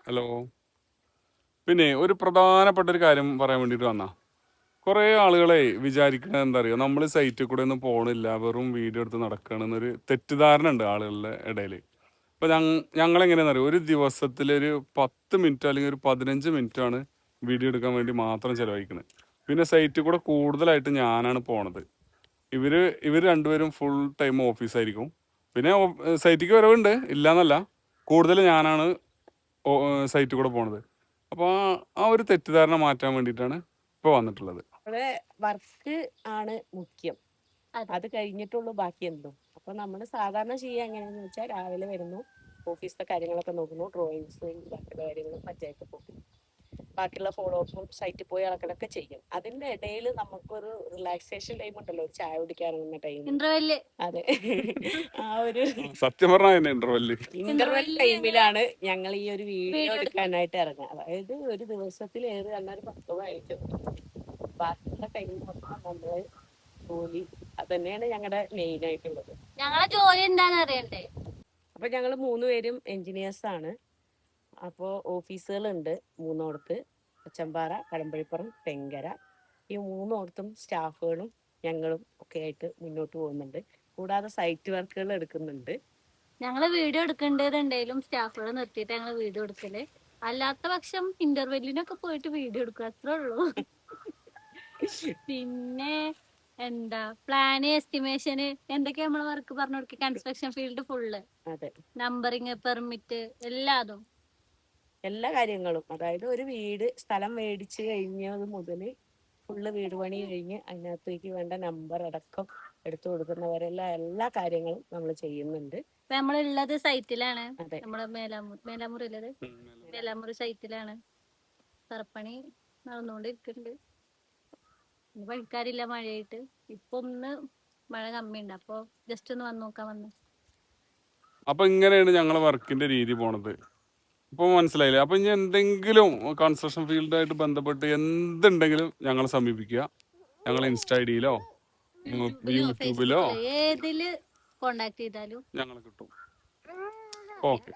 Hello. പിന്നെ ഒരു പ്രധാനപ്പെട്ട ഒരു കാര്യം പറയാൻ വേണ്ടിട്ട് വന്നാ. കുറെ ആളുകളെ വിചാരിക്കണത് എന്താ അറിയോ, നമ്മൾ സൈറ്റിൽ കൂടെ ഒന്നും പോണില്ല, വെറും വീഡിയോ എടുത്ത് നടക്കണെന്നൊരു തെറ്റിദ്ധാരണ ഉണ്ട് ആളുകളുടെ ഇടയിൽ. ഇപ്പൊ ഞങ്ങളെങ്ങനെയാണെന്ന് അറിയോ, ഒരു ദിവസത്തിലൊരു 10 മിനിറ്റ് അല്ലെങ്കിൽ ഒരു 15 മിനിറ്റാണ് വീഡിയോ എടുക്കാൻ വേണ്ടി മാത്രം ചെലവഴിക്കുന്നത്. പിന്നെ സൈറ്റിൽ കൂടെ കൂടുതലായിട്ട് ഞാനാണ് പോണത്. ഇവര് രണ്ടുപേരും ഫുൾ ടൈം ഓഫീസായിരിക്കും. പിന്നെ സൈറ്റിക്ക് വരവുണ്ട്, ഇല്ലാന്നല്ല. കൂടുതൽ ഞാനാണ് സൈറ്റിൽ കൂടെ പോണത്. അപ്പോൾ ആ ഒരു തെറ്റിദ്ധാരണ മാറ്റാൻ വേണ്ടിയിട്ടാണ് ഇപ്പോൾ വന്നിട്ടുള്ളത്. അവിടെ വർക്ക് ആണ് മുഖ്യം, അത് കഴിഞ്ഞിട്ടുള്ളൂ ബാക്കി എന്തും. അപ്പൊ നമ്മൾ സാധാരണ ചെയ്യുക എങ്ങനെയാന്ന് വെച്ചാൽ രാവിലെ വരുന്നു, ഓഫീസിലെ കാര്യങ്ങളൊക്കെ നോക്കുന്നു, ഡ്രോയിങ്സ് ബാക്കിയുള്ള കാര്യങ്ങളും പഞ്ചായത്ത് പോകും, ബാക്കിയുള്ള ഫോളോ അപ്പും സൈറ്റിൽ പോയി അളക്കലൊക്കെ ചെയ്യും. അതിന്റെ ഇടയിൽ നമുക്കൊരു റിലാക്സേഷൻ ടൈം ഉണ്ടല്ലോ, ഒരു ചായ കുടിക്കാനുള്ള ടൈം, അതെ. ആ ഒരു സത്യം പറഞ്ഞാൽ ഇന്റർവെൽ ടൈമിലാണ് ഞങ്ങൾ ഈ ഒരു വീഡിയോ എടുക്കാനായിട്ട് ഇറങ്ങുക. അതായത് ഒരു ദിവസത്തിൽ ഏത് കണ്ടാൽ 10 ബാക്കിയുള്ള ടൈം മൊത്തം നമ്മള് ജോലി, അത് തന്നെയാണ് ഞങ്ങളുടെ മെയിൻ ആയിട്ടുള്ളത്. ഞങ്ങളെ ജോലി എന്താന്ന് അറിയണ്ടേ? അപ്പൊ ഞങ്ങൾ 3 പേരും എഞ്ചിനീയേഴ്സ് ആണ്. അപ്പോൾ ഓഫീസുകളുണ്ട് 3 അച്ചമ്പാറ, കടമ്പഴിപ്പുറം, തെങ്കര. ഈ 3 സ്റ്റാഫുകളും ഞങ്ങളും ഒക്കെ ആയിട്ട് മുന്നോട്ട് പോകുന്നുണ്ട്. കൂടാതെ സൈറ്റ് വർക്കുകൾ എടുക്കുന്നുണ്ട്. ഞങ്ങള് വീഡിയോ എടുക്കേണ്ടതുണ്ടെങ്കിലും സ്റ്റാഫുകളെ നിർത്തിയിട്ട് ഞങ്ങൾ വീഡിയോ എടുക്കല്. അല്ലാത്ത പക്ഷം ഇന്റർവെല്ലിനൊക്കെ പോയിട്ട് വീഡിയോ എടുക്കുക, അത്രേ ഉള്ളൂ. പിന്നെ എന്താ പ്ലാന്, എസ്റ്റിമേഷന്, എന്തൊക്കെയാ നമ്മള് വർക്ക് പറഞ്ഞു കൊടുക്കുക. Construction field full, numbering, permit, എല്ലാ കാര്യങ്ങളും. അതായത് ഒരു വീട് സ്ഥലം മേടിച്ചു കഴിഞ്ഞത് മുതൽ ഫുള്ള് വീട് പണി കഴിഞ്ഞ് അതിനകത്തേക്ക് വേണ്ട നമ്പർ അടക്കം എടുത്തു കൊടുക്കുന്നവരെല്ലാം എല്ലാ കാര്യങ്ങളും നമ്മൾ ചെയ്യുന്നുണ്ട്. നമ്മളുള്ളത് സൈറ്റിലാണ്. നമ്മള് മേലാമൂർ ഉള്ളത് മേലാമൂർ സൈറ്റിലാണ്. തറപ്പണി നടന്നുകൊണ്ടിരിക്കുന്നുണ്ട്. പണിക്കാരില്ല, മഴയായിട്ട്. ഇപ്പൊ ഒന്ന് മഴ കമ്മിയുണ്ട്, അപ്പൊ ജസ്റ്റ് ഒന്ന് വന്ന് നോക്കാൻ വന്നു. അപ്പൊ ഇങ്ങനെയാണ് ഞങ്ങളെ വർക്കിന്റെ രീതി പോണത്. ഇപ്പൊ മനസ്സിലായില്ലേ? അപ്പൊ ഇനി എന്തെങ്കിലും കൺസ്ട്രക്ഷൻ ഫീൽഡായിട്ട് ബന്ധപ്പെട്ട് എന്തുണ്ടെങ്കിലും ഞങ്ങളെ സമീപിക്കുക. ഞങ്ങൾ ഇൻസ്റ്റാ ഐഡിയിലോ യൂട്യൂബിലോ ഏതില് കോണ്ടാക്ട് ചെയ്താലും ഞങ്ങളെ കിട്ടും. ഓക്കെ.